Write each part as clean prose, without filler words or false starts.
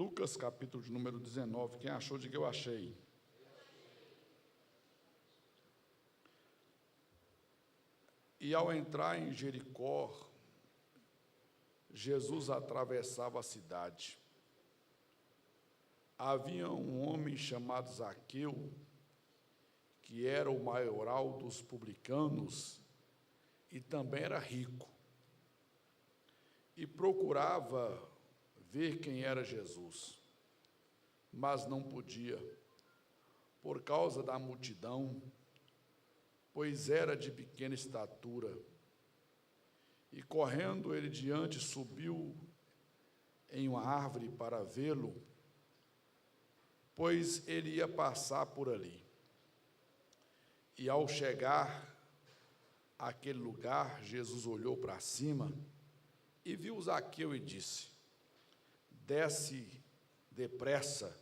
Lucas, capítulo de número 19. Quem achou, diga eu achei. E ao entrar em Jericó, Jesus atravessava a cidade. Havia um homem chamado Zaqueu, que era o maioral dos publicanos e também era rico, e procurava ver quem era Jesus, mas não podia, por causa da multidão, pois era de pequena estatura. E correndo ele diante, subiu em uma árvore para vê-lo, pois ele ia passar por ali. E ao chegar àquele lugar, Jesus olhou para cima e viu Zaqueu e disse: desce depressa,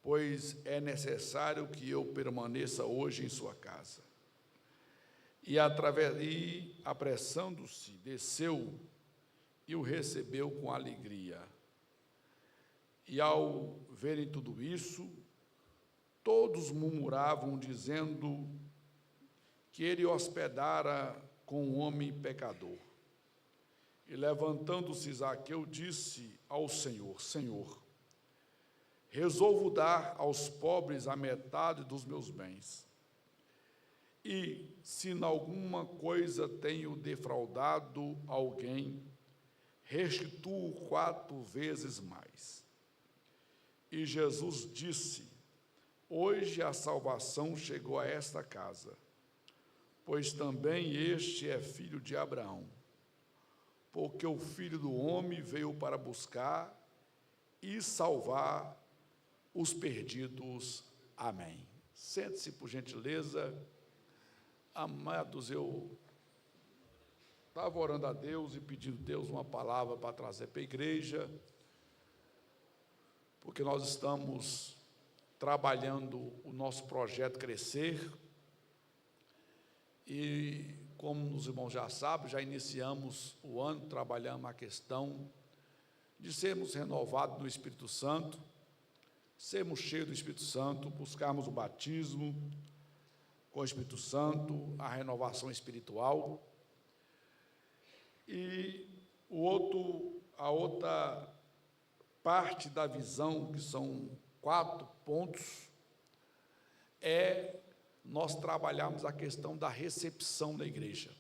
pois é necessário que eu permaneça hoje em sua casa. E apressando-se, desceu e o recebeu com alegria. E ao verem tudo isso, todos murmuravam, dizendo que ele hospedara com um homem pecador. E levantando-se Zaqueu, disse ao Senhor: Senhor, resolvo dar aos pobres a metade dos meus bens. E, se em alguma coisa tenho defraudado alguém, restituo 4 vezes mais. E Jesus disse: hoje a salvação chegou a esta casa, pois também este é filho de Abraão, porque o Filho do Homem veio para buscar e salvar os perdidos. Amém. Sente-se, por gentileza. Amados, eu estava orando a Deus e pedindo a Deus uma palavra para trazer para a igreja, porque nós estamos trabalhando o nosso projeto Crescer, e como os irmãos já sabem, já iniciamos o ano, trabalhando a questão de sermos renovados no Espírito Santo, sermos cheios do Espírito Santo, buscarmos o batismo com o Espírito Santo, a renovação espiritual. E a outra parte da visão, que são 4 pontos, é nós trabalharmos a questão da recepção da igreja.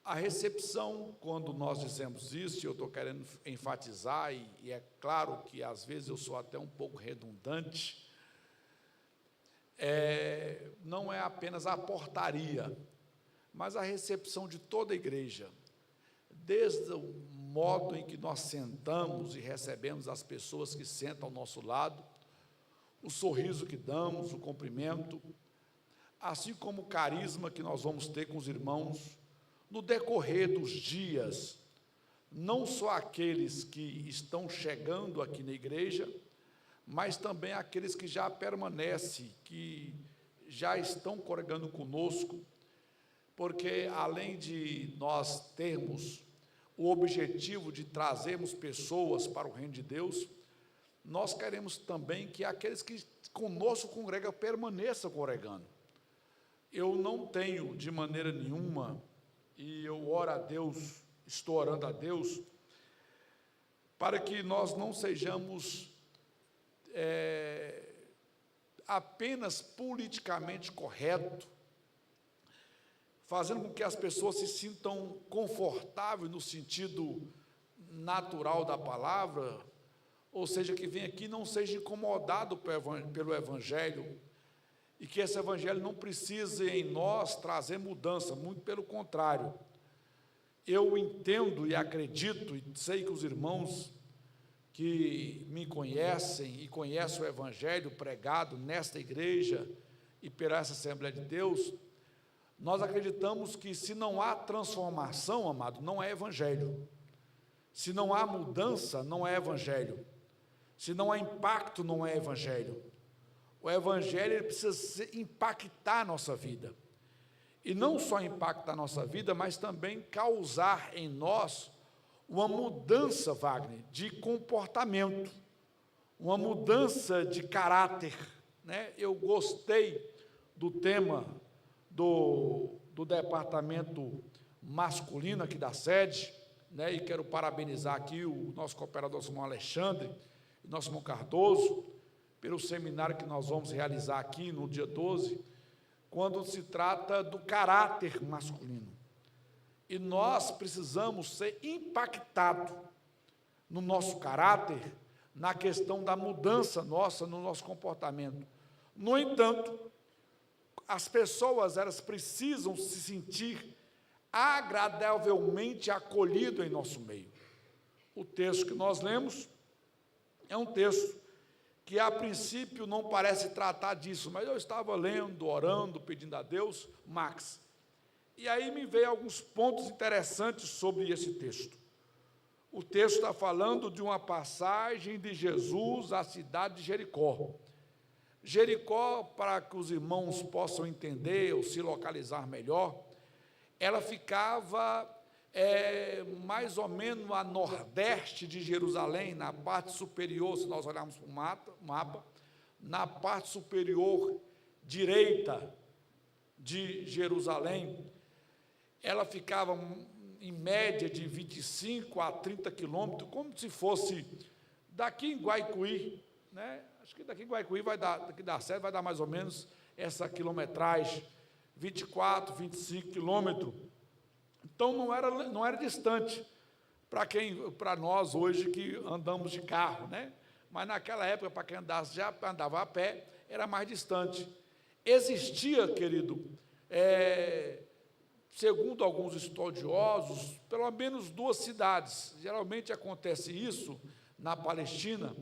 A recepção, quando nós dizemos isso, eu estou querendo enfatizar, e é claro que às vezes eu sou até um pouco redundante, não é apenas a portaria, mas a recepção de toda a igreja, desde o modo em que nós sentamos e recebemos as pessoas que sentam ao nosso lado, o sorriso que damos, o cumprimento, assim como o carisma que nós vamos ter com os irmãos no decorrer dos dias, não só aqueles que estão chegando aqui na igreja, mas também aqueles que já permanecem, que já estão congregando conosco, porque além de nós termos o objetivo de trazermos pessoas para o reino de Deus, nós queremos também que aqueles que conosco congregam permaneçam congregando. Eu não tenho de maneira nenhuma, e eu oro a Deus, estou orando a Deus, para que nós não sejamos apenas politicamente correto, fazendo com que as pessoas se sintam confortáveis no sentido natural da palavra, ou seja, que vem aqui não seja incomodado pelo Evangelho, e que esse Evangelho não precise em nós trazer mudança, muito pelo contrário. Eu entendo e acredito, e sei que os irmãos que me conhecem e conhecem o Evangelho pregado nesta igreja e pela essa Assembleia de Deus, nós acreditamos que se não há transformação, amado, não é Evangelho. Se não há mudança, não é Evangelho. Se não há impacto, não é Evangelho. O Evangelho ele precisa impactar a nossa vida. E não só impactar a nossa vida, mas também causar em nós uma mudança, Wagner, de comportamento, uma mudança de caráter, né? Eu gostei do tema do departamento masculino aqui da sede, né? E quero parabenizar aqui o nosso cooperador, nosso irmão Alexandre, e nosso irmão Cardoso, pelo seminário que nós vamos realizar aqui no dia 12, quando se trata do caráter masculino. E nós precisamos ser impactados no nosso caráter, na questão da mudança nossa, no nosso comportamento. No entanto, as pessoas, elas precisam se sentir agradavelmente acolhidas em nosso meio. O texto que nós lemos é um texto que, a princípio, não parece tratar disso, mas eu estava lendo, orando, pedindo a Deus, Max, e aí me veio alguns pontos interessantes sobre esse texto. O texto está falando de uma passagem de Jesus à cidade de Jericó. Jericó, para que os irmãos possam entender ou se localizar melhor, ela ficava mais ou menos a nordeste de Jerusalém, na parte superior, se nós olharmos para o mapa, na parte superior direita de Jerusalém. Ela ficava em média de 25 a 30 quilômetros, como se fosse daqui em Guaicuí, né? Acho que daqui em Guaicuí daqui da Sede vai dar mais ou menos essa quilometragem, 24, 25 quilômetros. Então, não era distante para nós hoje que andamos de carro, né? Mas naquela época, para quem já andava a pé, era mais distante. Existia, querido, segundo alguns estudiosos, pelo menos duas cidades. Geralmente acontece isso na Palestina,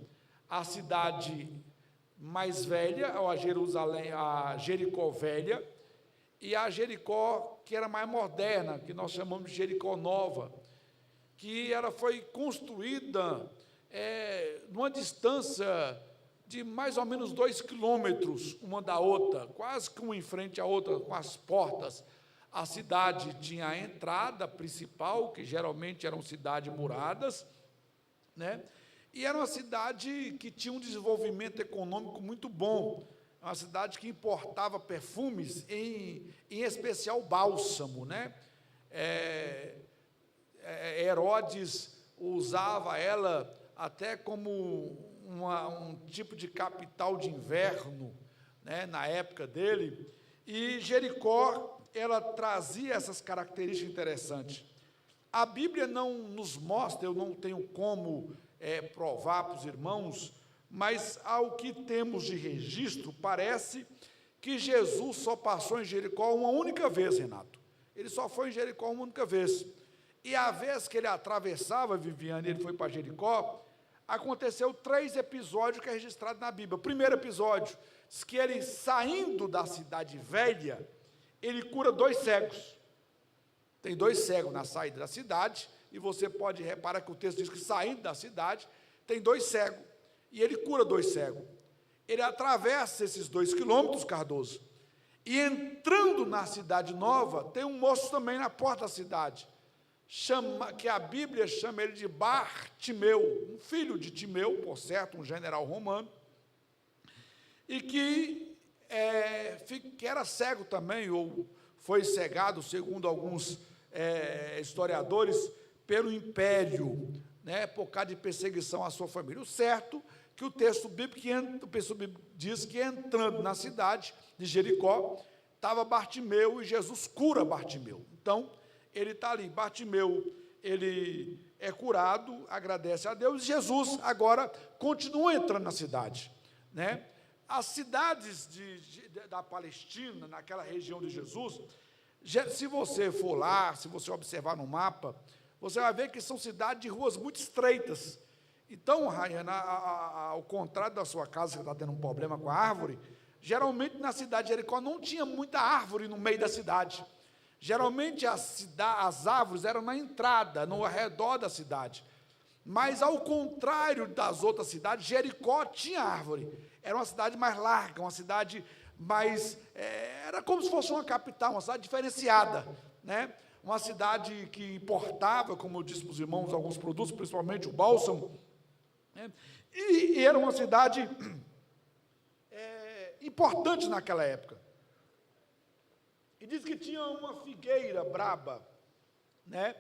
a cidade mais velha, ou a Jericó velha, e a Jericó que era mais moderna, que nós chamamos de Jericó nova, que ela foi construída numa distância de mais ou menos 2 quilômetros uma da outra, quase que uma em frente à outra, com as portas. A cidade tinha a entrada principal, que geralmente eram cidades muradas, né? E era uma cidade que tinha um desenvolvimento econômico muito bom, uma cidade que importava perfumes, em especial bálsamo, né? Herodes usava ela até como um tipo de capital de inverno, né, na época dele, e Jericó, ela trazia essas características interessantes. A Bíblia não nos mostra, eu não tenho como provar para os irmãos, mas ao que temos de registro, parece que Jesus só passou em Jericó uma única vez, Renato. Ele só foi em Jericó uma única vez. E a vez que ele atravessava, Viviane, ele foi para Jericó, aconteceu 3 episódios que é registrado na Bíblia. O primeiro episódio, diz que ele, saindo da cidade velha, ele cura 2 cegos. Tem 2 cegos na saída da cidade, e você pode reparar que o texto diz que, saindo da cidade, tem 2 cegos, e ele cura 2 cegos. Ele atravessa esses 2 quilômetros, Cardoso, e entrando na cidade nova, tem um moço também na porta da cidade, que a Bíblia chama ele de Bartimeu, um filho de Timeu, por certo, um general romano, e que era cego também, ou foi cegado, segundo alguns historiadores, pelo império, né, por causa de perseguição à sua família. O certo que o texto bíblico diz que, entrando na cidade de Jericó, estava Bartimeu, e Jesus cura Bartimeu. Então, ele está ali, Bartimeu, ele é curado, agradece a Deus, e Jesus agora continua entrando na cidade, né? As cidades da Palestina, naquela região de Jesus, se você for lá, se você observar no mapa, você vai ver que são cidades de ruas muito estreitas. Então, Rayana, ao contrário da sua casa, que está tendo um problema com a árvore, geralmente na cidade de Jericó não tinha muita árvore no meio da cidade. Geralmente as árvores eram na entrada, no redor da cidade. Mas, ao contrário das outras cidades, Jericó tinha árvore. Era uma cidade mais larga, uma cidade mais... era como se fosse uma capital, uma cidade diferenciada, né? uma cidade que importava, como eu disse para os irmãos, alguns produtos, principalmente o bálsamo, né? E era uma cidade importante naquela época. E diz que tinha uma figueira braba, né?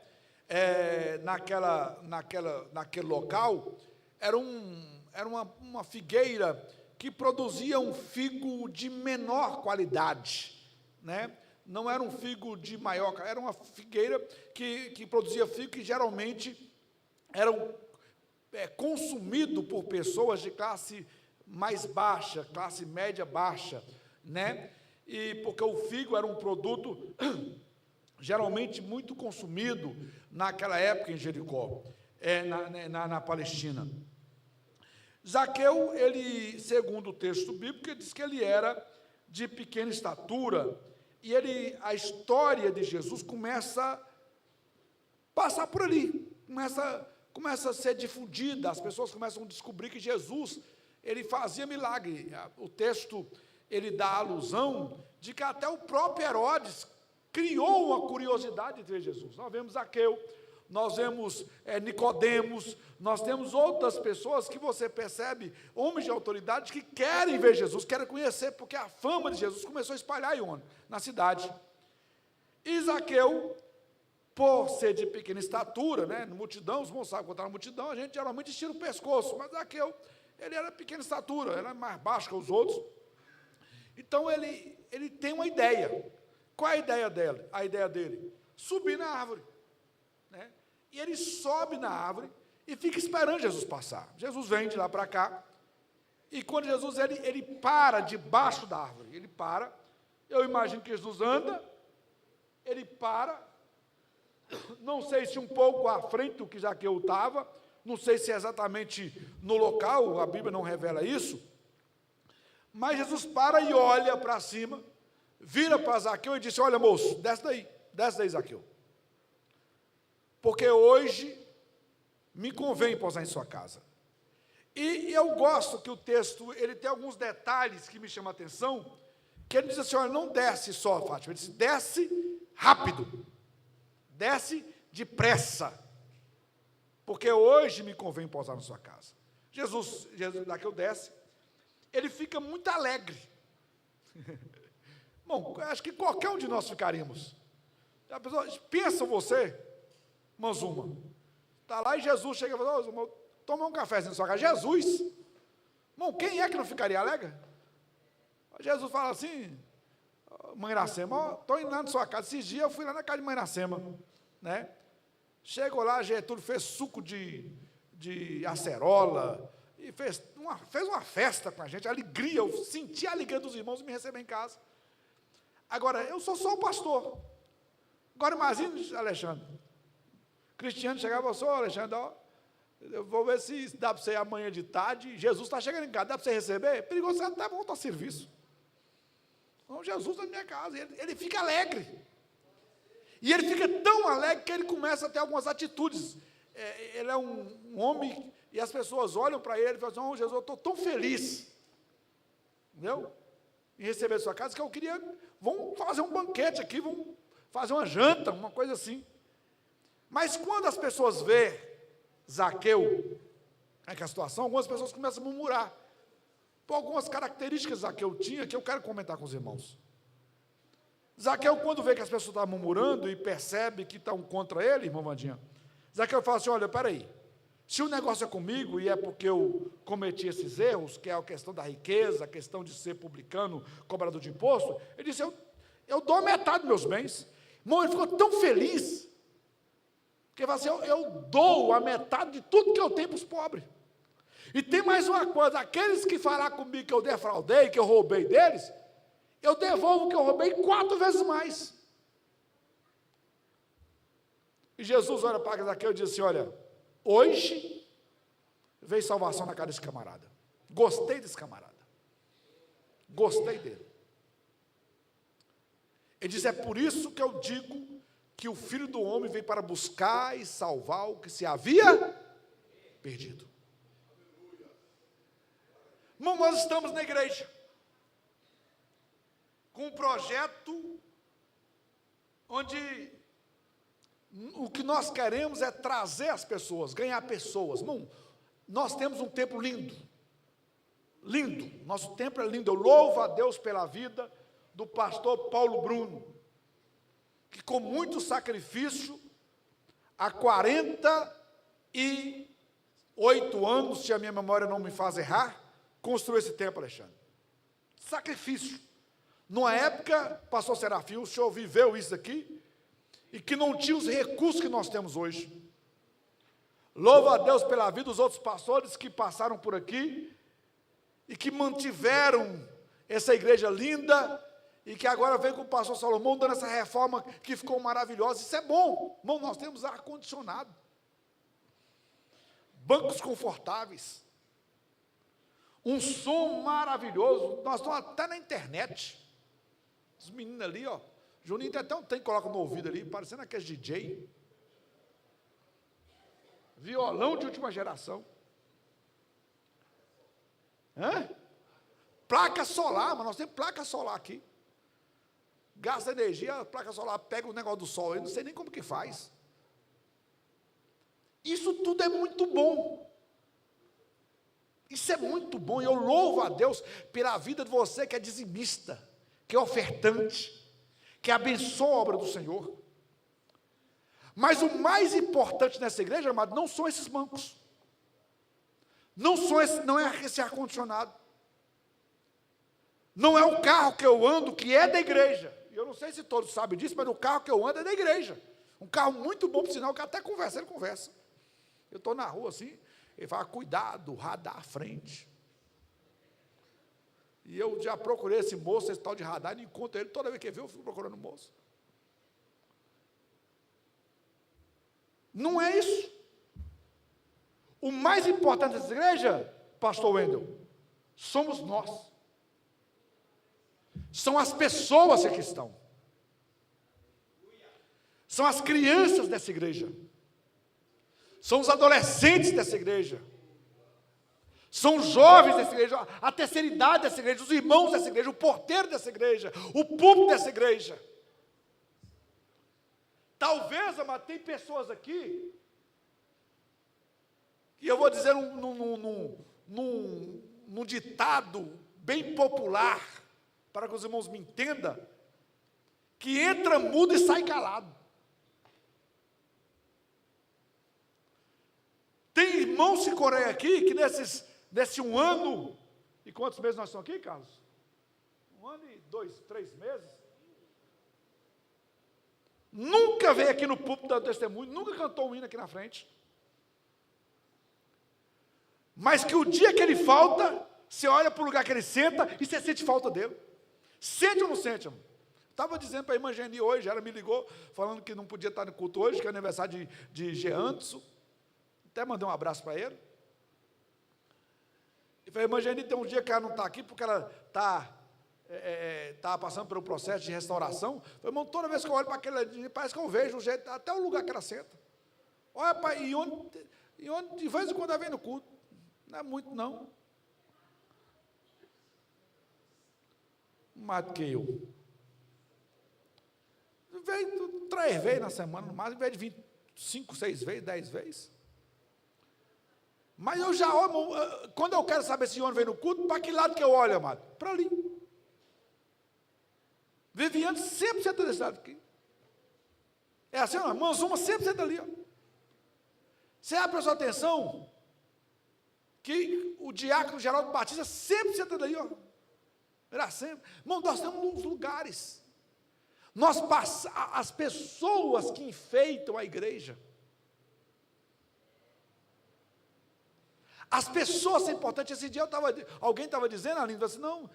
Naquele local, era uma figueira que produzia um figo de menor qualidade, né? Não era um figo de maior, era uma figueira que produzia figo que geralmente era consumido por pessoas de classe mais baixa, classe média baixa, né? E porque o figo era um produto geralmente muito consumido naquela época em Jericó, na Palestina. Zaqueu, ele, segundo o texto bíblico, ele diz que ele era de pequena estatura, e a história de Jesus começa a passar por ali, começa a ser difundida, as pessoas começam a descobrir que Jesus, ele fazia milagre. O texto, ele dá alusão de que até o próprio Herodes criou uma curiosidade de ver Jesus. Nós vemos Zaqueu, nós vemos Nicodemos, nós temos outras pessoas que você percebe, homens de autoridade, que querem ver Jesus, querem conhecer, porque a fama de Jesus começou a espalhar na cidade. E Zaqueu, por ser de pequena estatura, né, na multidão, os irmãos sabem, quando está na multidão, a gente geralmente estira o pescoço, mas Zaqueu, ele era de pequena estatura, era mais baixo que os outros. Então, ele tem uma ideia. Qual é a ideia dele? A ideia dele? Subir na árvore, né? E ele sobe na árvore e fica esperando Jesus passar. Jesus vem de lá para cá, e quando Jesus, ele para debaixo da árvore, ele para, eu imagino que Jesus anda, ele para, não sei se um pouco à frente do que Zaqueu estava, não sei se é exatamente no local, a Bíblia não revela isso, mas Jesus para e olha para cima, vira para Zaqueu e disse: olha, moço, desce daí, Zaqueu, porque hoje me convém pousar em sua casa. E eu gosto que o texto, ele tem alguns detalhes que me chamam a atenção, que ele diz assim: olha, não desce só, Fátima, ele diz: desce rápido, desce depressa, porque hoje me convém pousar na sua casa. Jesus, Zaqueu desce, ele fica muito alegre. Bom, acho que qualquer um de nós ficaríamos. A pessoa, pensa você, Manzuma, está lá e Jesus chega e fala: oh, toma um cafezinho na sua casa. Jesus, bom, quem é que não ficaria alegre? Jesus fala assim: Mãe Iracema, estou indo lá na sua casa. Esses dias eu fui lá na casa de Mãe Iracema, né? Chegou lá, Getúlio fez suco de acerola, e fez uma festa com a gente, alegria, eu senti a alegria dos irmãos me receber em casa. Agora, eu sou só o pastor. Agora imagine, Alexandre, Cristiano chegava e falou: Alexandre, ó, eu vou ver se dá para você ir amanhã de tarde, Jesus está chegando em casa, dá para você receber? É perigoso, você até volta ao serviço. Então, Jesus está na minha casa, ele fica alegre. E ele fica tão alegre que ele começa a ter algumas atitudes. Ele é um homem, e as pessoas olham para ele e falam assim: oh, Jesus, eu estou tão feliz, entendeu? Em receber a sua casa, que eu queria, vamos fazer um banquete aqui, vamos fazer uma janta, uma coisa assim. Mas quando as pessoas vêem Zaqueu, naquela situação, algumas pessoas começam a murmurar, por algumas características que Zaqueu tinha, que eu quero comentar com os irmãos. Zaqueu, quando vê que as pessoas estão murmurando e percebe que estão contra ele, irmão Vandinha, Zaqueu fala assim: olha, peraí, se o negócio é comigo e é porque eu cometi esses erros, que é a questão da riqueza, a questão de ser publicano, cobrador de imposto, ele disse: eu dou a metade dos meus bens. Irmão, ele ficou tão feliz, que ele fala assim: eu dou a metade de tudo que eu tenho para os pobres. E tem mais uma coisa: aqueles que falar comigo que eu defraudei, que eu roubei deles, eu devolvo o que eu roubei 4 vezes mais. E Jesus olha para Zaqueu e diz assim: olha, hoje veio salvação na casa desse camarada. Gostei desse camarada. Gostei dele. Ele diz: é por isso que eu digo que o Filho do Homem veio para buscar e salvar o que se havia perdido. Irmão, nós estamos na igreja com um projeto onde O que nós queremos é trazer as pessoas, ganhar pessoas. Irmão, nós temos um templo lindo. Lindo. Nosso templo é lindo. Eu louvo a Deus pela vida do pastor Paulo Bruno, que com muito sacrifício, há 48 anos, se a minha memória não me faz errar, construiu esse templo, Alexandre. Sacrifício. Numa época, pastor Serafim, o senhor viveu isso aqui, e que não tinha os recursos que nós temos hoje. Louvo a Deus pela vida dos outros pastores que passaram por aqui, e que mantiveram essa igreja linda, e que agora vem com o pastor Salomão dando essa reforma que ficou maravilhosa. Isso é bom. Irmão, nós temos ar-condicionado, bancos confortáveis, um som maravilhoso. Nós estamos até na internet. Os meninos ali, ó. Juninho tem até um trem que coloca no ouvido ali, parecendo aqueles DJ. Violão de última geração. Placa solar, mas nós temos placa solar aqui. Gasta energia, a placa solar pega o negócio do sol, eu não sei nem como que faz. Isso tudo é muito bom. Isso é muito bom, e eu louvo a Deus pela vida de você que é dizimista, que é ofertante, que abençoa a obra do Senhor. Mas o mais importante nessa igreja, amado, não são esses bancos. Não é esse ar-condicionado. Não é o carro que eu ando, que é da igreja. Eu não sei se todos sabem disso, mas o carro que eu ando é da igreja. Um carro muito bom, por sinal, que até conversa, ele conversa. Eu estou na rua assim, ele fala, cuidado, radar à frente. E eu já procurei esse moço, esse tal de radar, e encontro ele, toda vez que eu fico procurando o moço. Não é isso. O mais importante dessa igreja, pastor Wendel, somos nós. São as pessoas que aqui estão. São as crianças dessa igreja. São os adolescentes dessa igreja. São os jovens dessa igreja, a terceira idade dessa igreja, os irmãos dessa igreja, o porteiro dessa igreja, o público dessa igreja. Talvez, amado, tem pessoas aqui, que eu vou dizer num ditado bem popular, para que os irmãos me entendam, que entra mudo e sai calado. Tem irmãos de Coreia aqui, que nesse 1 ano, e quantos meses nós estamos aqui, Carlos? 1 ano e 2, 3 meses? Nunca veio aqui no púlpito dar testemunho, nunca cantou um hino aqui na frente. Mas que o dia que ele falta, você olha para o lugar que ele senta e você sente falta dele. Sente ou não sente, irmão? Estava dizendo para a irmã Geni hoje, ela me ligou, falando que não podia estar no culto hoje, que é aniversário de Geanderson. Até mandei um abraço para ele. E falei, irmã Geni, tem um dia que ela não está aqui, porque ela está passando pelo processo de restauração. Eu falei, irmão, toda vez que eu olho para aquele, parece que eu vejo o jeito, até o lugar que ela senta. Olha, pai, e onde de vez em quando ela vem no culto. Não é muito, não. Mais do que eu. Veio 3 vezes na semana, no máximo, em vez de vir 5, 6 vezes, 10 vezes. Mas eu já olho, quando eu quero saber se o homem vem no culto, para que lado que eu olho, amado? Para ali. Viviane sempre senta desse lado aqui. É assim, ó, Manzuma sempre senta ali, ó. Você abre a sua atenção, que o diácono Geraldo Batista sempre senta ali, ó. Era sempre. Irmão, nós temos uns lugares. As pessoas que enfeitam a igreja. As pessoas são importantes. Esse dia alguém estava dizendo, Aline, assim, não,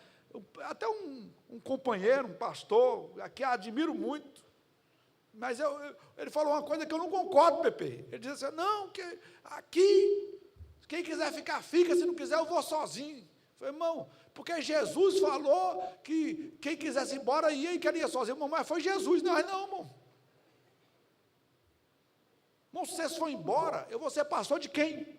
até um companheiro, um pastor, que admiro muito, mas ele falou uma coisa que eu não concordo, Pepe. Ele disse assim, não, que aqui, quem quiser ficar, fica, se não quiser, eu vou sozinho. Eu falei, irmão, porque Jesus falou que quem quisesse ir embora ia e queria sozinho, irmão, mas foi Jesus, não, irmão. Irmão, se vocês forem embora, eu vou ser pastor de quem?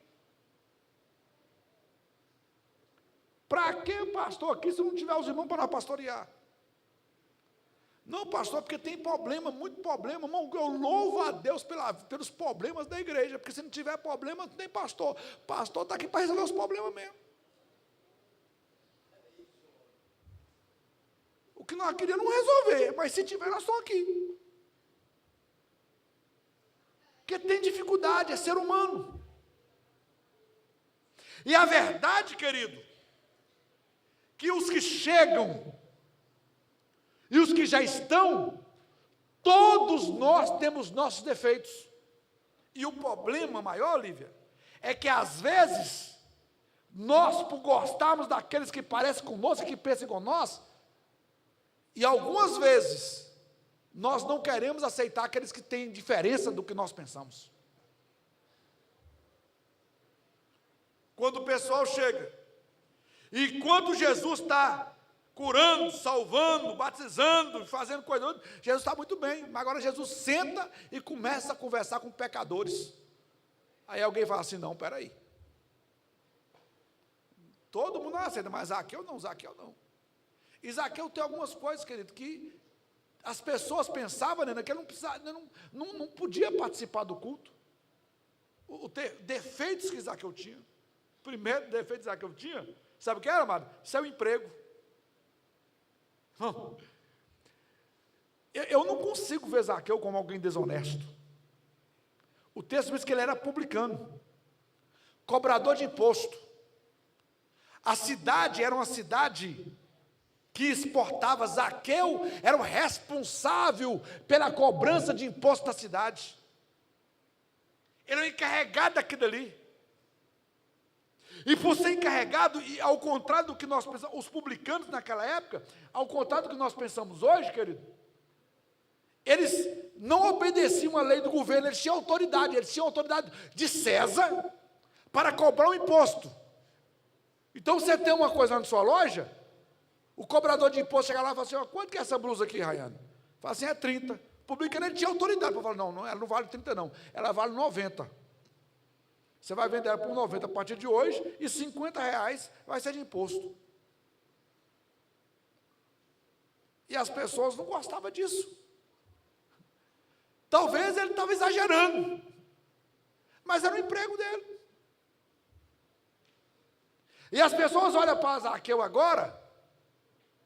Para que pastor aqui se não tiver os irmãos para nós pastorear? Não, pastor, porque tem problema, muito problema. Irmão, eu louvo a Deus pelos problemas da igreja, porque se não tiver problema, não tem pastor. Pastor está aqui para resolver os problemas mesmo. O que nós queríamos não resolver, mas se tiver, nós estamos aqui. Porque tem dificuldade, é ser humano. E a verdade, querido, que os que chegam e os que já estão, todos nós temos nossos defeitos. E o problema maior, Lívia, é que às vezes, nós, por gostarmos daqueles que parecem conosco, que pensam com nós, e algumas vezes, nós não queremos aceitar aqueles que têm diferença do que nós pensamos. Quando o pessoal chega, e quando Jesus está curando, salvando, batizando, fazendo coisas, Jesus está muito bem, mas agora Jesus senta e começa a conversar com pecadores. Aí alguém fala assim, não, peraí. Todo mundo não aceita, mas Zaqueu não. E Zaqueu tem algumas coisas, querido, que as pessoas pensavam, né, que ele não podia participar do culto. Defeitos que Zaqueu tinha. O primeiro defeito que Zaqueu tinha, sabe o que era, amado? Seu emprego. Eu não consigo ver Zaqueu como alguém desonesto. O texto diz que ele era publicano, cobrador de imposto. A cidade era uma cidade que exportava. Zaqueu era o responsável pela cobrança de imposto da cidade. Ele era o encarregado daquilo ali. E por ser encarregado, e ao contrário do que nós pensamos, os publicanos naquela época, ao contrário do que nós pensamos hoje, querido, eles não obedeciam à lei do governo, eles tinham autoridade de César para cobrar o imposto. Então, você tem uma coisa na sua loja, o cobrador de imposto chega lá e fala assim, ó, quanto que é essa blusa aqui, Rayane? Fala assim, é 30. O publicano, ele tinha autoridade para falar, não, ela não vale 30 não, ela vale 90. Você vai vender ela por 90 a partir de hoje, e R$50 vai ser de imposto. E as pessoas não gostavam disso. Talvez ele estava exagerando, mas era o emprego dele. E as pessoas olham para Zaqueu agora,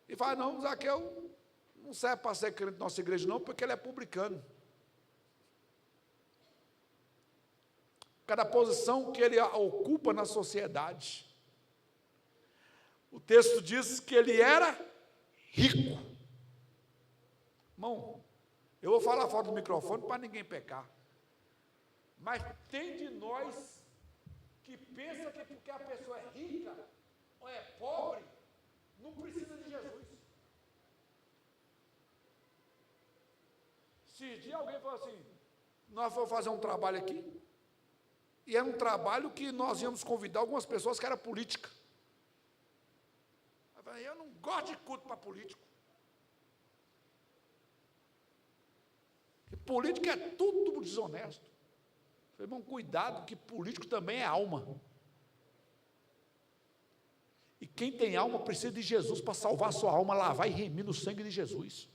e falam, não, Zaqueu não serve para ser crente da nossa igreja não, porque ele é publicano. Cada posição que ele ocupa na sociedade. O texto diz que ele era rico. Irmão, eu vou falar fora do microfone para ninguém pecar. Mas tem de nós que pensa que porque a pessoa é rica ou é pobre, não precisa de Jesus. Se dia alguém falou assim, nós vamos fazer um trabalho aqui, e era um trabalho que nós íamos convidar algumas pessoas que era política. Eu não gosto de culto para político. Porque político é tudo desonesto. Falei, irmão, cuidado, que político também é alma. E quem tem alma precisa de Jesus para salvar a sua alma, lavar e remir no sangue de Jesus.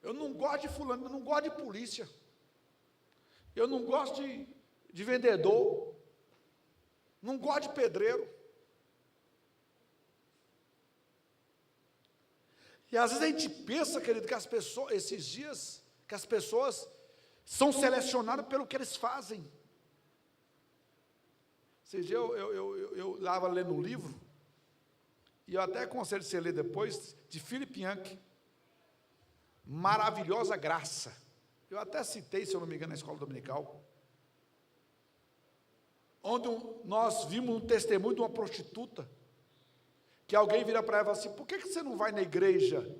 Eu não gosto de fulano, eu não gosto de polícia. Eu não gosto de vendedor, não gosto de pedreiro. E às vezes a gente pensa, querido, que as pessoas, esses dias, que as pessoas são selecionadas pelo que eles fazem. Esses dias eu estava lendo um livro, e eu até aconselho você a ler depois, de Philip Yancey, Maravilhosa Graça. Eu até citei, se eu não me engano, na escola dominical, onde nós vimos um testemunho de uma prostituta, que alguém vira para ela e fala assim, por que você não vai na igreja,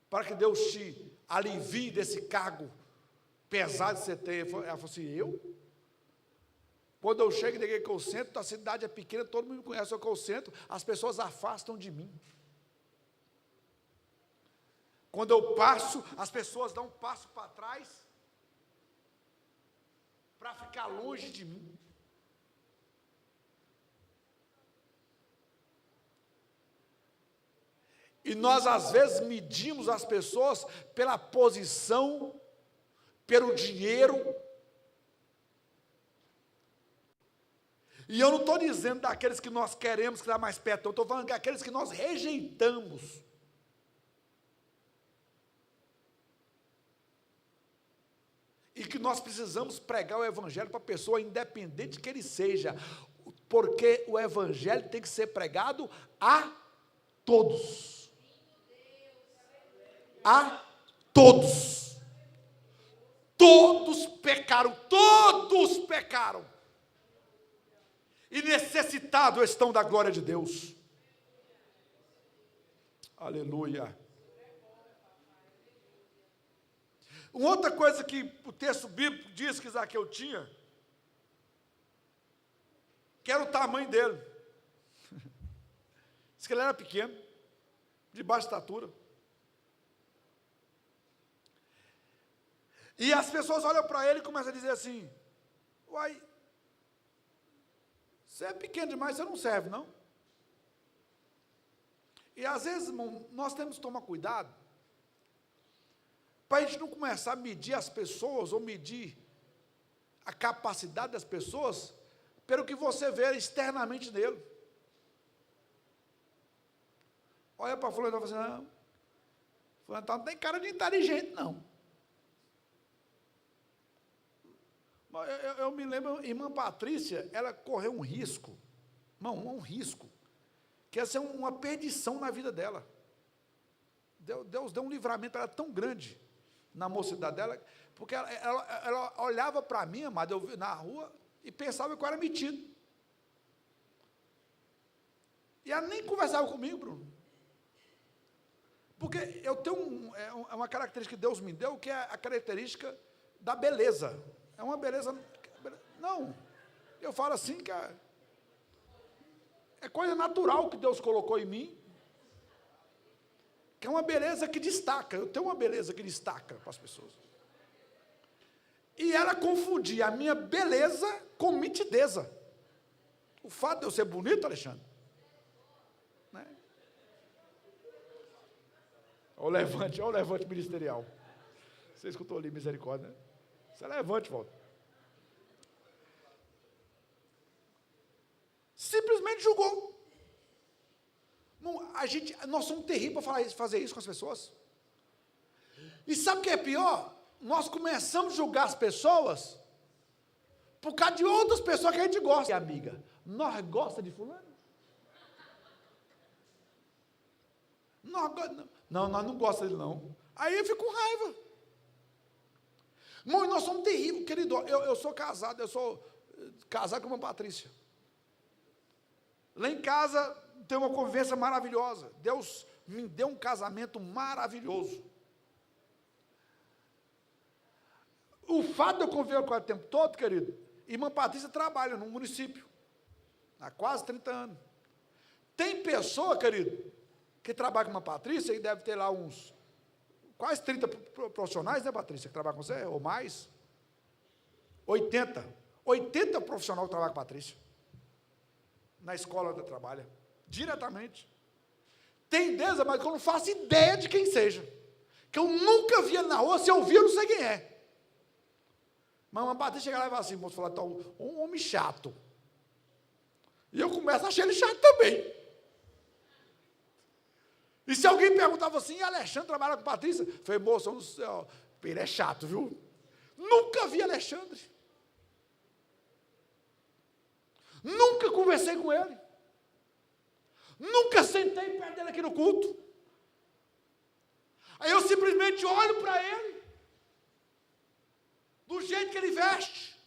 para que Deus te alivie desse cargo pesado que você tem? Ela falou assim, eu? Quando eu chego na igreja que eu sento, a cidade é pequena, todo mundo me conhece, o que eu sento, as pessoas afastam de mim. Quando eu passo, as pessoas dão um passo para trás, para ficar longe de mim. E nós, às vezes, medimos as pessoas pela posição, pelo dinheiro. E eu não estou dizendo daqueles que nós queremos que está mais perto, eu estou falando daqueles que nós rejeitamos. E que nós precisamos pregar o evangelho para a pessoa, independente que ele seja, porque o evangelho tem que ser pregado a todos. A todos. Todos pecaram, todos pecaram. E necessitados estão da glória de Deus. Aleluia. Uma outra coisa que o texto bíblico diz que Zaqueu tinha, que era o tamanho dele. Diz que ele era pequeno, de baixa estatura. E as pessoas olham para ele e começam a dizer assim: uai, você é pequeno demais, você não serve, não? E às vezes, irmão, nós temos que tomar cuidado, para a gente não começar a medir as pessoas, ou medir a capacidade das pessoas, pelo que você vê externamente nele. Olha para fulano e fala assim: não, fulano não tem cara de inteligente, não. Eu me lembro, irmã Patrícia, ela correu um risco, irmão, um risco, que ia ser uma perdição na vida dela. Deus deu um livramento para ela tão grande, na mocidade dela, porque ela olhava para mim, amado, eu na rua, e pensava que eu era metido. E ela nem conversava comigo, Bruno. Porque eu tenho uma característica que Deus me deu, que é a característica da beleza. É uma beleza... Não, eu falo assim que é coisa natural que Deus colocou em mim, que é uma beleza que destaca. Eu tenho uma beleza que destaca para as pessoas. E ela confundia a minha beleza com mitideza. O fato de eu ser bonito, Alexandre, né? Olha o levante ministerial. Você escutou ali, misericórdia, né? Você levante, volta. Simplesmente julgou. Nós somos terríveis para fazer isso com as pessoas. E sabe o que é pior? Nós começamos a julgar as pessoas por causa de outras pessoas que a gente gosta. E amiga, nós gostamos de fulano? Não, nós não gostamos dele, não. Aí eu fico com raiva. Irmão, nós somos terríveis, querido. Eu sou casado com uma Patrícia. Lá em casa tem uma convivência maravilhosa. Deus me deu um casamento maravilhoso. O fato de eu conviver com ela o tempo todo, querido, irmã Patrícia trabalha num município, há quase 30 anos. Tem pessoa, querido, que trabalha com uma Patrícia, e deve ter lá uns quase 30 profissionais, né, Patrícia, que trabalham com você, ou mais? 80 profissionais que trabalham com a Patrícia. Na escola onde ela trabalha, diretamente. Tem deles, mas que eu não faço ideia de quem seja. Que eu nunca via na rua, se eu via, eu não sei quem é. Mas uma Patrícia chega lá e fala assim: moço, falar, tá um homem chato. E eu começo a achar ele chato também. E se alguém perguntava assim: e Alexandre trabalha com Patrícia? Eu falei: moço, não sei, ele é chato, viu? Nunca vi Alexandre. Nunca conversei com ele. Nunca sentei perto dele aqui no culto. Aí eu simplesmente olho para ele, do jeito que ele veste.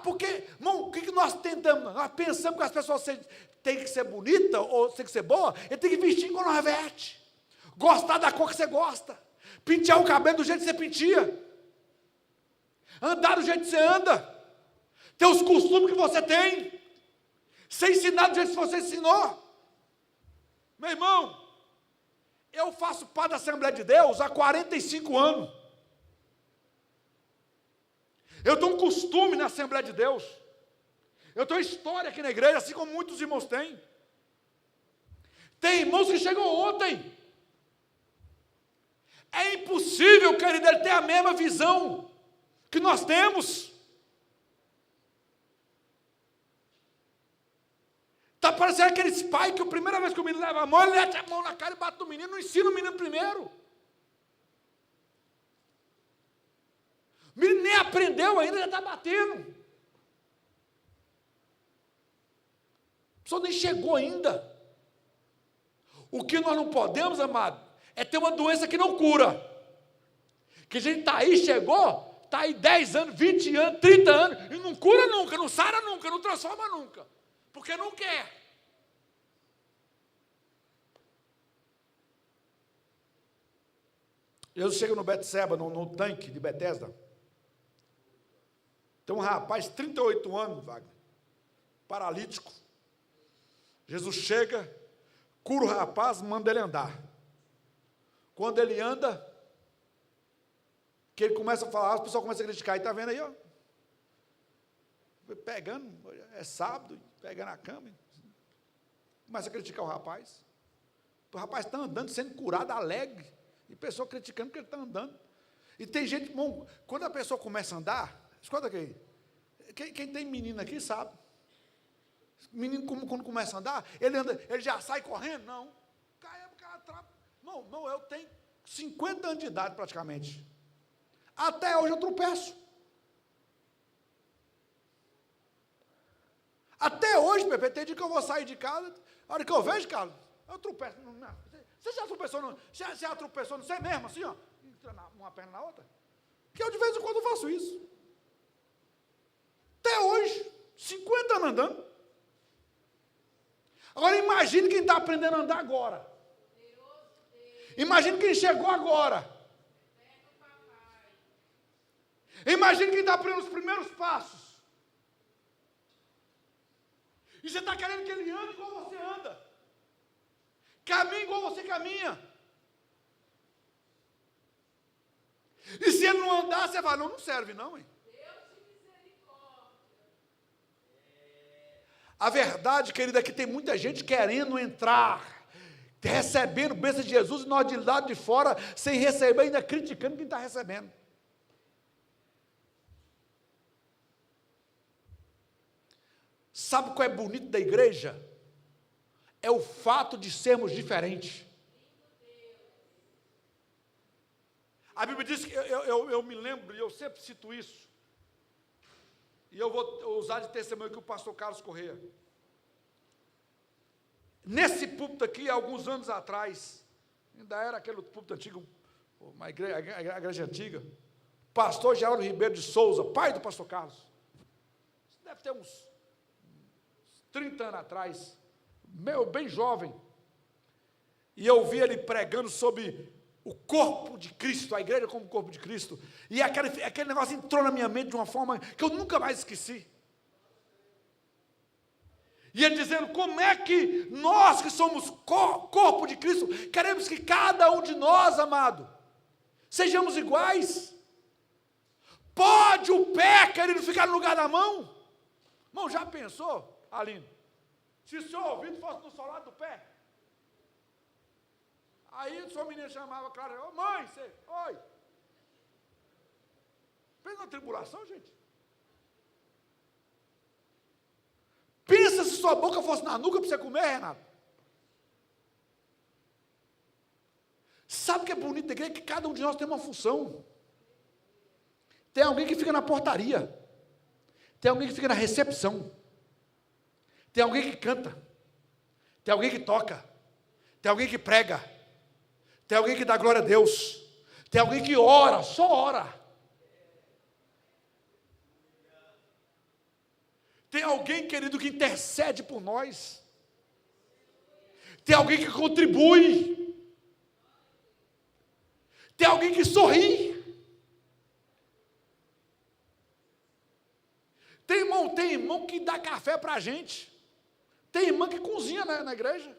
Porque, irmão, o que nós tentamos? Nós pensamos que as pessoas têm que ser bonitas, ou têm que ser boas, ele tem que vestir igual nós veste. Gostar da cor que você gosta. Pentear o cabelo do jeito que você penteia. Andar do jeito que você anda. Ter os costumes que você tem, ser ensinado do jeito que você ensinou. Meu irmão, eu faço parte da Assembleia de Deus há 45 anos. Eu tenho um costume na Assembleia de Deus. Eu tenho história aqui na igreja, assim como muitos irmãos têm. Tem irmãos que chegam ontem. É impossível, querido, ele ter a mesma visão que nós temos. Está parecendo aqueles pais que a primeira vez que o menino leva a mão, ele mete a mão na cara e bate no menino, não ensina o menino primeiro. O menino nem aprendeu ainda, já está batendo. A pessoa nem chegou ainda. O que nós não podemos, amado, é ter uma doença que não cura. Que a gente está aí, chegou, está aí 10 anos, 20 anos, 30 anos, e não cura nunca, não sara nunca, não transforma nunca. Porque não quer. Jesus chega no Betseba, no tanque de Betesda. Tem um rapaz, 38 anos, Wagner, paralítico. Jesus chega, cura o rapaz, manda ele andar. Quando ele anda, que ele começa a falar, as pessoas começam a criticar. E está vendo aí, ó? Pegando, é sábado, pegando a cama. Começa a criticar o rapaz. O rapaz está andando, sendo curado, alegre. E pessoa criticando porque ele está andando. E tem gente, bom, quando a pessoa começa a andar, escuta aqui, quem tem menino aqui sabe. Menino, quando começa a andar, ele anda, ele já sai correndo? Não. Não, eu tenho 50 anos de idade praticamente. Até hoje eu tropeço. Até hoje, Pepe, tem dia que eu vou sair de casa, a hora que eu vejo, Carlos, eu tropeço. Você já tropeçou? Já tropeçou no você mesmo, assim, ó? Uma perna na outra? Que eu de vez em quando faço isso. Até hoje, 50 anos andando. Agora imagine quem está aprendendo a andar agora. Imagine quem chegou agora. Imagine quem está aprendendo os primeiros passos. E você está querendo que ele ande igual você anda. Caminhe igual você caminha. E se ele não andar, você fala, não serve não, hein? A verdade, querida, é que tem muita gente querendo entrar, recebendo bênção de Jesus, e nós de lado de fora, sem receber, ainda criticando quem está recebendo. Sabe qual é bonito da igreja? É o fato de sermos diferentes. A Bíblia diz que, eu me lembro, e eu sempre cito isso, e eu vou usar de testemunho aqui o pastor Carlos Corrêa. Nesse púlpito aqui, alguns anos atrás, ainda era aquele púlpito antigo, a igreja antiga, pastor Geraldo Ribeiro de Souza, pai do pastor Carlos, deve ter uns 30 anos atrás, bem jovem, e eu vi ele pregando sobre o corpo de Cristo, a igreja como corpo de Cristo, e aquele negócio entrou na minha mente de uma forma que eu nunca mais esqueci. E ele dizendo, como é que nós que somos corpo de Cristo, queremos que cada um de nós, amado, sejamos iguais? Pode o pé, querido, ficar no lugar da mão? Irmão, já pensou, Aline, se o seu ouvido fosse no solado do pé? Aí sua menina chamava Clara, ô mãe, oi. Pensa na tribulação, gente. Pensa se sua boca fosse na nuca para você comer, Renato. Sabe o que é bonito da igreja? Que cada um de nós tem uma função. Tem alguém que fica na portaria. Tem alguém que fica na recepção. Tem alguém que canta. Tem alguém que toca. Tem alguém que prega. Tem alguém que dá glória a Deus. Tem alguém que ora, só ora. Tem alguém, querido, que intercede por nós. Tem alguém que contribui. Tem alguém que sorri. Tem irmão que dá café para a gente. Tem irmã que cozinha na igreja.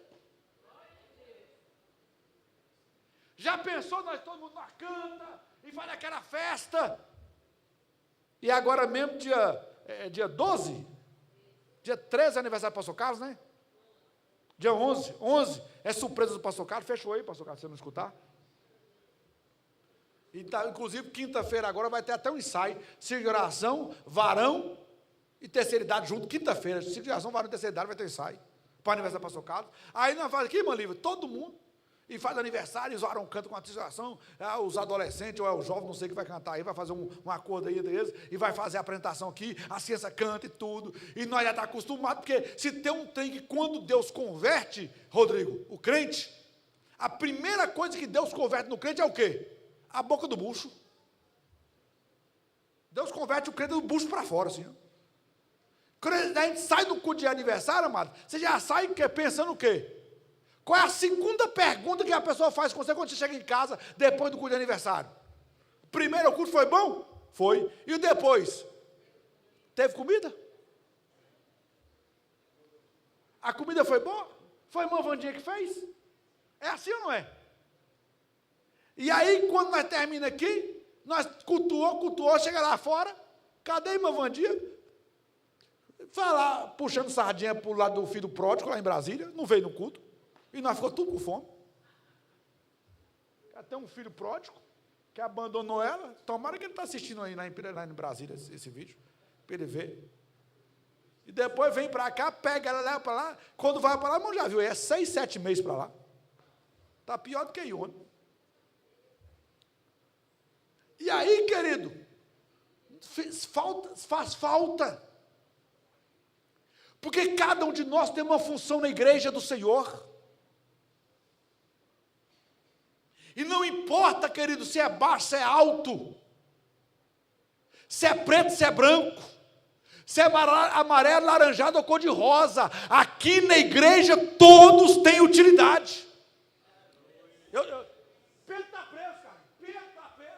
Já pensou, nós todo mundo lá canta e faz aquela festa. E agora mesmo, dia 12, dia 13 é aniversário do pastor Carlos, né? Dia 11 é surpresa do pastor Carlos, fechou aí, pastor Carlos, se você não escutar. Então, inclusive, quinta-feira agora vai ter até um ensaio, ciclo de oração, varão e terceira idade junto, quinta-feira, ciclo de oração, varão e terceira idade vai ter um ensaio, para o aniversário do pastor Carlos. Aí nós fazemos aqui, irmã Lívia, todo mundo, e faz aniversário, e os varão cantam com a oração, os adolescentes ou os jovens, não sei o que vai cantar aí, vai fazer um acordo aí entre eles, e vai fazer a apresentação aqui, a ciência canta e tudo, e nós já estamos acostumados, porque se tem um trem que quando Deus converte, Rodrigo, o crente, a primeira coisa que Deus converte no crente é o quê? A boca do bucho. Deus converte o crente do bucho para fora, assim. Quando a gente sai do culto de aniversário, amado, você já sai pensando o quê? Qual é a segunda pergunta que a pessoa faz com você quando você chega em casa, depois do culto de aniversário? Primeiro, o culto foi bom? Foi. E o depois? Teve comida? A comida foi boa? Foi a irmã Vandinha que fez? É assim ou não é? E aí, quando nós terminamos aqui, nós cultuou, chega lá fora, cadê a irmã Vandinha? Vai lá, puxando sardinha para o lado do filho pródigo, lá em Brasília, não veio no culto, e nós ficamos tudo com fome. Até um filho pródigo, que abandonou ela, tomara que ele está assistindo aí lá em Brasília esse vídeo, para ele ver. E depois vem para cá, pega ela, leva para lá, quando vai para lá, irmão, já viu, é 6, 7 meses para lá. Está pior do que Ione. E aí, querido, faz falta. Porque cada um de nós tem uma função na igreja do Senhor. E não importa, querido, se é baixo, se é alto, se é preto, se é branco, se é amarelo, laranjado ou cor de rosa, aqui na igreja todos têm utilidade. Pedro está preso, cara. Pedro está preso.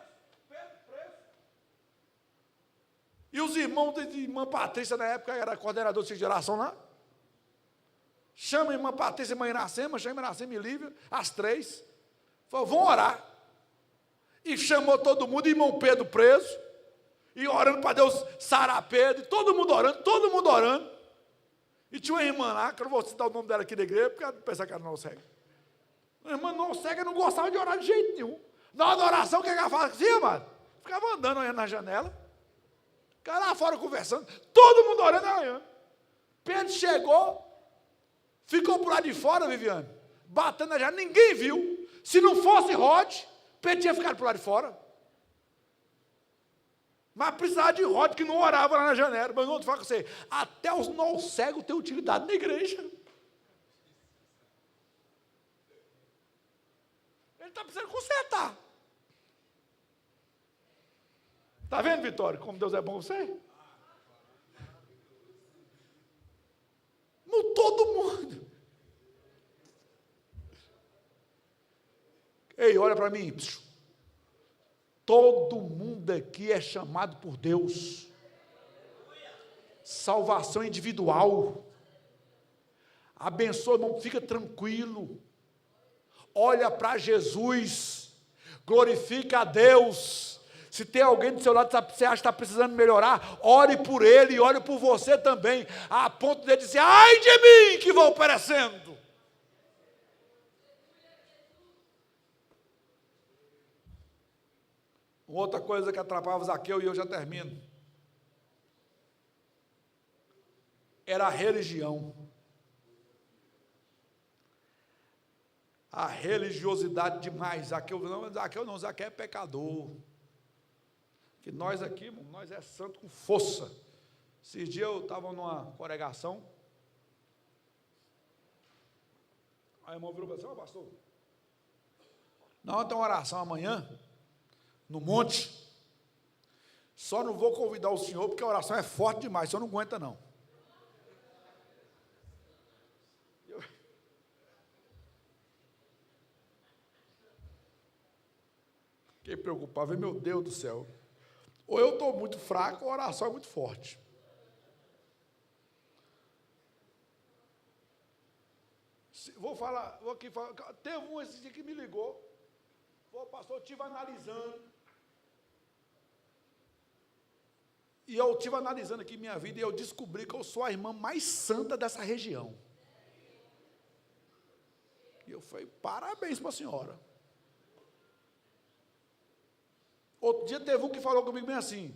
E os irmãos da irmã Patrícia, na época, era coordenador de geração lá. Chama a irmã Patrícia, a irmã Iracema, chama a Iracema e Lívia, as três. Falou, vão orar. E chamou todo mundo, irmão Pedro preso, e orando para Deus sarar Pedro, e todo mundo orando. E tinha uma irmã lá, que eu não vou citar o nome dela aqui da igreja, porque ela pensa que ela não cega. A irmã não cega, não gostava de orar de jeito nenhum. Na hora da oração, o que ela fazia assim, amado? Ficava andando, olhando na janela. Ficava lá fora conversando, todo mundo orando, olhando. Pedro chegou, ficou por lá de fora, Viviane, batendo na janela, ninguém viu. Se não fosse Rod, Pedro tinha ficado por lá de fora. Mas precisava de Rod, que não orava lá na janela. Mas não, tu fala com você, até os não cegos têm utilidade na igreja. Ele está precisando consertar. Está vendo, Vitória, como Deus é bom com você? Todo mundo. Ei, olha para mim. Todo mundo aqui é chamado por Deus. Salvação individual. Abençoa, irmão, fica tranquilo. Olha para Jesus. Glorifica a Deus. Se tem alguém do seu lado que você acha que está precisando melhorar, ore por ele e ore por você também, a ponto de dizer, ai de mim que vou perecendo. Outra coisa que atrapalhava Zaqueu, e eu já termino, era a religião. A religiosidade demais. Zaqueu não, Zaqueu é pecador. Que nós aqui, irmão, nós é santo com força. Esses dias eu estava numa congregação, aí o irmão virou para assim, pastor, não, tem uma oração amanhã, no monte, só não vou convidar o senhor, porque a oração é forte demais, o senhor não aguenta não. Fiquei preocupado, meu Deus do céu, ou eu estou muito fraco, ou a oração é muito forte. Vou aqui falar, teve um esse dia que me ligou, falou, pastor, eu estive analisando, e eu estive analisando aqui minha vida, e eu descobri que eu sou a irmã mais santa dessa região. E eu falei, parabéns para a senhora. Outro dia teve um que falou comigo bem assim,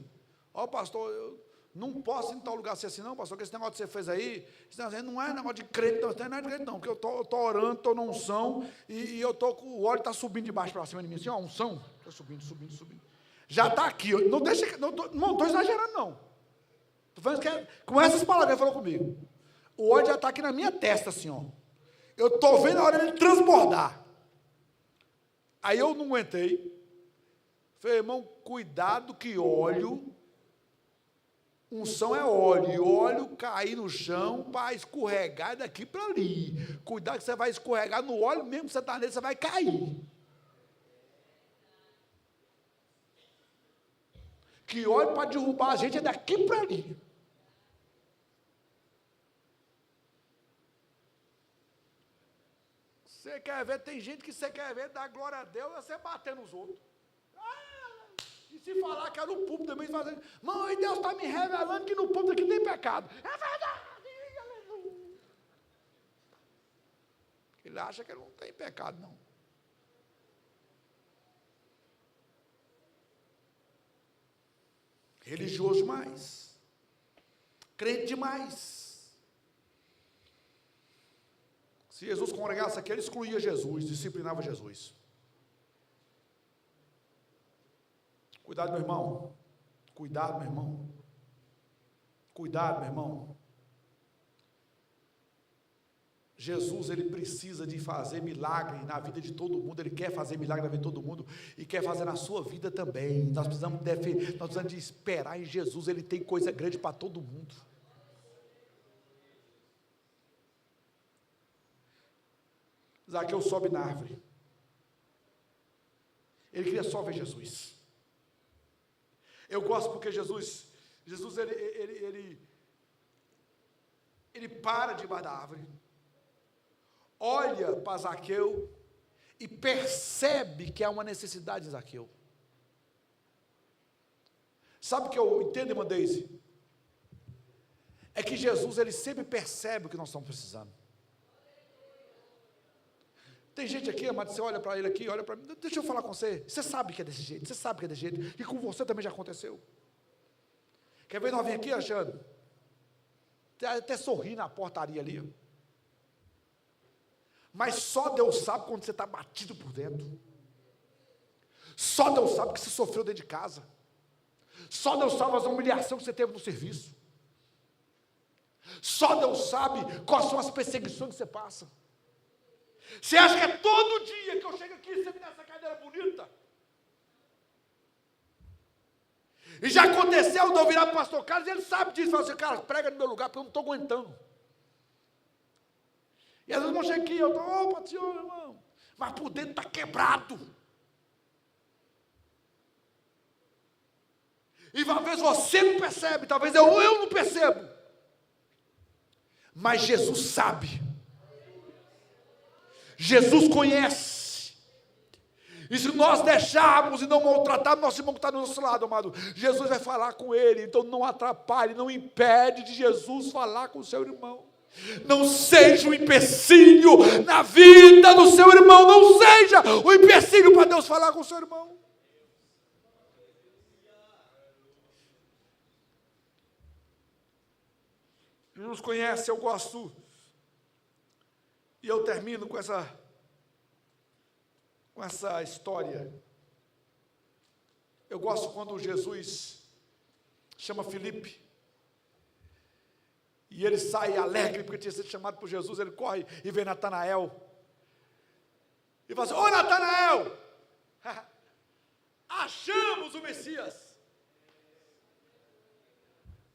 ó pastor, eu não posso ir em tal lugar ser assim não, pastor, porque esse negócio que você fez aí, não é negócio de crente, não é de crente não, porque eu estou orando, estou na unção, e eu estou com o óleo está subindo de baixo para cima de mim, assim, ó, unção, está subindo. Já está aqui, não estou exagerando não. Estou falando que com essas palavras ele falou comigo. O óleo já está aqui na minha testa, assim, ó. Eu estou vendo a hora dele transbordar. Aí eu não aguentei. Falei, irmão, cuidado que óleo, unção é óleo, e óleo cair no chão para escorregar daqui para ali. Cuidado que você vai escorregar no óleo, mesmo que você está nele, você vai cair. Que óleo para derrubar a gente é daqui para ali. Você quer ver, tem gente que você quer ver dar glória a Deus, é você bater nos outros. E se falar que era no púlpito também, fazendo, mãe, Deus está me revelando que no púlpito aqui tem pecado. É verdade, aleluia. Ele acha que ele não tem pecado, não. Religioso demais. Crente demais. Se Jesus congregasse aqui, ele excluía Jesus, disciplinava Jesus. Cuidado, meu irmão. Cuidado, meu irmão. Cuidado, meu irmão. Jesus, ele precisa de fazer milagre na vida de todo mundo, ele quer fazer milagre na vida de todo mundo, e quer fazer na sua vida também. Nós precisamos de esperar em Jesus, ele tem coisa grande para todo mundo. Zaqueu sobe na árvore. Ele queria só ver Jesus. Eu gosto porque Jesus ele para debaixo da árvore, olha para Zaqueu e percebe que há uma necessidade de Zaqueu. Sabe o que eu entendo, irmã Deise? É que Jesus, ele sempre percebe o que nós estamos precisando. Tem gente aqui, amado, você olha para ele aqui, olha para mim, deixa eu falar com você, você sabe que é desse jeito, e com você também já aconteceu. Quer ver nós vir aqui, Alexandre? Até sorrir na portaria ali, ó. Mas só Deus sabe quando você está batido por dentro. Só Deus sabe que você sofreu dentro de casa. Só Deus sabe a humilhação que você teve no serviço. Só Deus sabe quais são as perseguições que você passa. Você acha que é todo dia que eu chego aqui e você me dá essa cadeira bonita? E já aconteceu de eu virar para o pastor Carlos, ele sabe disso, fala assim, cara, prega no meu lugar, porque eu não estou aguentando. E às vezes eu chego aqui, eu estou, opa, senhor, irmão, mas por dentro está quebrado. E talvez você não percebe, talvez eu não percebo. Mas Jesus sabe. Jesus conhece. E se nós deixarmos e não maltratarmos nosso irmão que está do nosso lado, amado, Jesus vai falar com ele. Então não atrapalhe, não impede de Jesus falar com o seu irmão. Não seja um empecilho na vida do seu irmão. Não seja um empecilho para Deus falar com o seu irmão. Jesus conhece, eu gosto. E eu termino com essa história. Eu gosto quando Jesus chama Filipe. E ele sai alegre, porque tinha sido chamado por Jesus. Ele corre e vê Natanael. E fala assim, ô Natanael, achamos o Messias.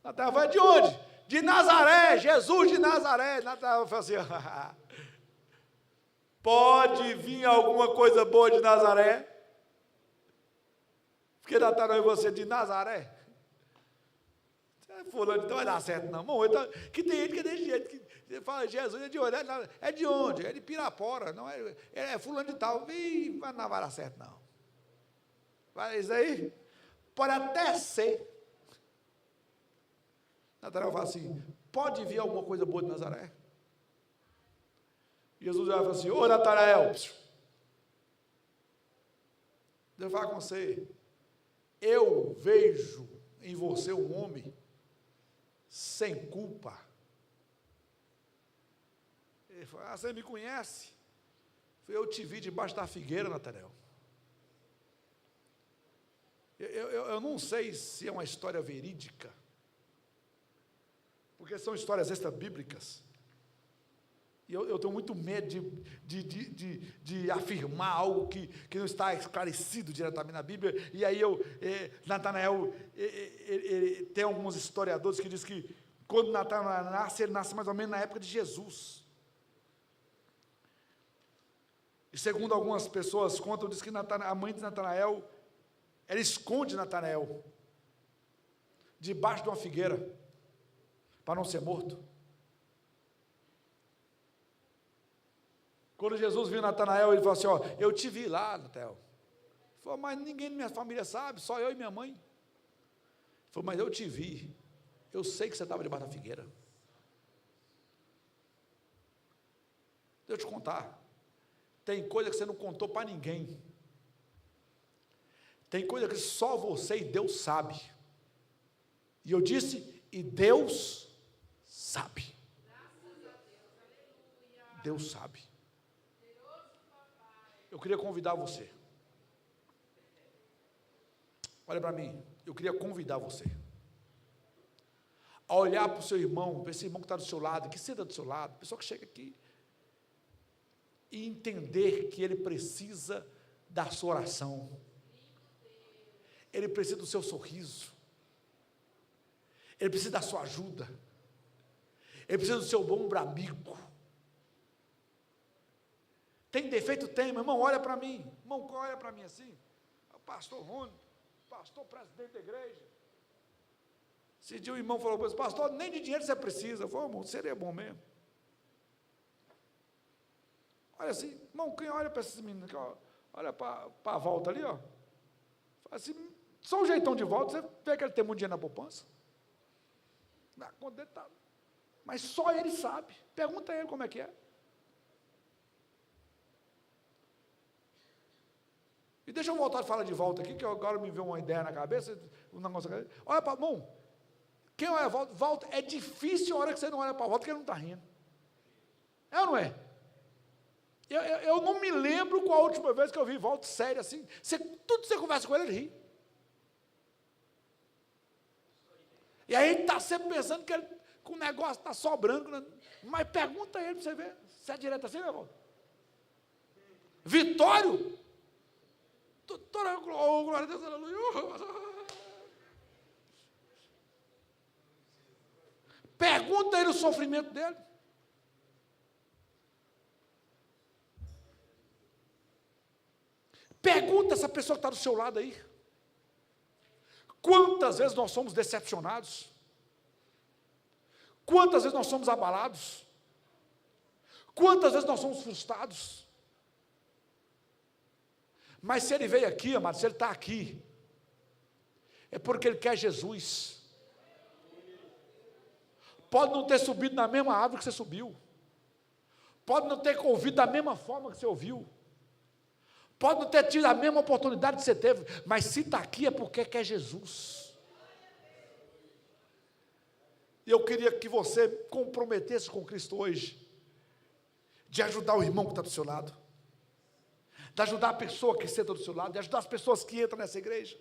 Natanael vai de onde? De Nazaré, Jesus de Nazaré. Natanael fala assim, pode vir alguma coisa boa de Nazaré? Porque Natanael e você de Nazaré? Fulano, então vai dar certo não. Bom, então, que tem gente que é desse jeito, que fala, Jesus é de onde? É de onde? É de Pirapora, não é fulano de tal. Mas não vai dar certo não. Vai isso aí? Pode até ser. Natanael fala assim, pode vir alguma coisa boa de Nazaré? Jesus vai falar assim: ô Natanael, Deus fala com você, eu vejo em você um homem sem culpa. Ele fala: você me conhece? Eu te vi debaixo da figueira, Natanael. Eu não sei se é uma história verídica, porque são histórias extra-bíblicas, e eu tenho muito medo de afirmar algo que não está esclarecido diretamente na Bíblia. E aí Natanael, tem alguns historiadores que dizem que quando Natanael nasce, ele nasce mais ou menos na época de Jesus. E segundo algumas pessoas contam, diz que a mãe de Natanael, ela esconde Natanael debaixo de uma figueira, para não ser morto. Quando Jesus viu Natanael, ele falou assim: ó, eu te vi lá, Natanael. Ele falou: mas ninguém da minha família sabe, só eu e minha mãe. Ele falou: mas eu te vi, eu sei que você estava debaixo da figueira. Deixa eu te contar, tem coisa que você não contou para ninguém, tem coisa que só você e Deus sabe. E eu disse: e Deus sabe. Deus sabe. Eu queria convidar você. Olha para mim, eu queria convidar você a olhar para o seu irmão, para esse irmão que está do seu lado, que senta do seu lado, pessoa que chega aqui, e entender que ele precisa da sua oração, ele precisa do seu sorriso, ele precisa da sua ajuda, ele precisa do seu ombro amigo. Tem defeito? Tem, meu irmão, olha para mim. Irmão, olha para mim assim. O pastor Rony, pastor presidente da igreja. Esse dia o irmão falou para ele: pastor, nem de dinheiro você precisa. Eu falei: irmão, seria bom mesmo. Olha assim, irmão, quem olha para esses meninos aqui, ó, olha para a volta ali, ó. Fala assim, só um jeitão de volta, você vê que ele tem muito dinheiro na poupança. Na conta dele tá. Mas só ele sabe. Pergunta a ele como é que é. E deixa eu voltar a falar de volta aqui, que agora me veio uma ideia na cabeça, um negócio na cabeça. Olha para a mão, quem olha a volta, é difícil a hora que você não olha para a volta, porque ele não está rindo. É ou não é? Eu não me lembro qual a última vez que eu vi volta sério assim, tudo que você conversa com ele, ele ri. E aí ele está sempre pensando que o negócio está sobrando, mas pergunta a ele para você ver, se é direto assim, meu irmão? Vitório? Toda glória a Deus, aleluia. Pergunta a ele o sofrimento dele. Pergunta essa pessoa que está do seu lado aí. Quantas vezes nós somos decepcionados? Quantas vezes nós somos abalados? Quantas vezes nós somos frustrados? Mas se ele veio aqui, amado, se ele está aqui, é porque ele quer Jesus. Pode não ter subido na mesma árvore que você subiu, pode não ter ouvido da mesma forma que você ouviu, pode não ter tido a mesma oportunidade que você teve, mas se está aqui é porque quer Jesus. E eu queria que você comprometesse com Cristo hoje, de ajudar o irmão que está do seu lado, de ajudar a pessoa que senta do seu lado, de ajudar as pessoas que entram nessa igreja,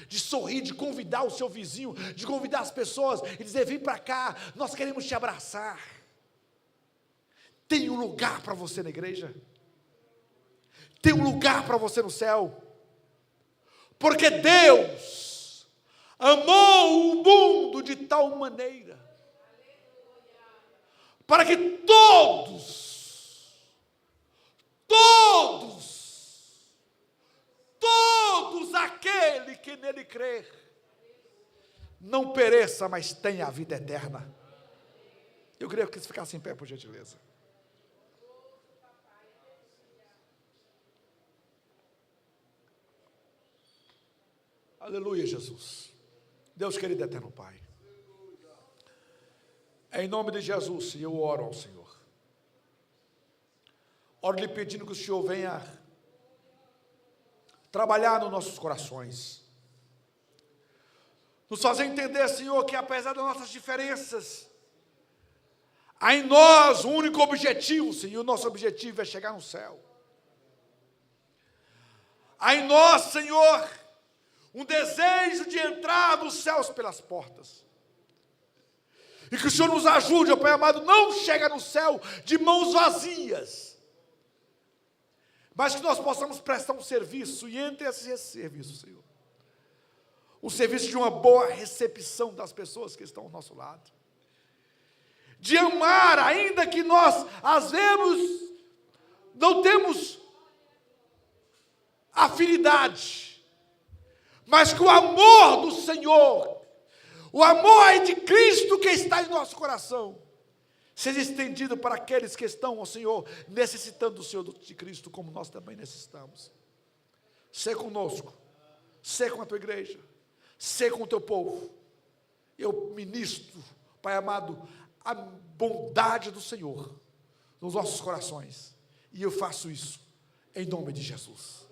de sorrir, de convidar o seu vizinho, de convidar as pessoas e dizer: vem para cá, nós queremos te abraçar. Tem um lugar para você na igreja, tem um lugar para você no céu, porque Deus amou o mundo de tal maneira, para que todos aquele que nele crer, não pereça, mas tenha a vida eterna. Eu queria que você ficasse em pé, por gentileza. Aleluia, Jesus. Deus querido, eterno Pai, em nome de Jesus, eu oro ao Senhor. oro lhe pedindo que o Senhor venha trabalhar nos nossos corações, nos fazer entender, Senhor, que apesar das nossas diferenças, há em nós um único objetivo, Senhor, o nosso objetivo é chegar no céu. Há em nós, Senhor, um desejo de entrar nos céus pelas portas. E que o Senhor nos ajude, ó Pai amado, não chega no céu de mãos vazias, mas que nós possamos prestar um serviço, e entre esse serviço, Senhor, o serviço de uma boa recepção das pessoas que estão ao nosso lado, de amar, ainda que nós, às vezes, não temos afinidade, mas que o amor do Senhor, o amor de Cristo que está em nosso coração, seja estendido para aqueles que estão, ó Senhor, necessitando do Senhor de Cristo, como nós também necessitamos. Sê conosco, sê com a tua igreja, sê com o teu povo. Eu ministro, Pai amado, a bondade do Senhor nos nossos corações, e eu faço isso em nome de Jesus.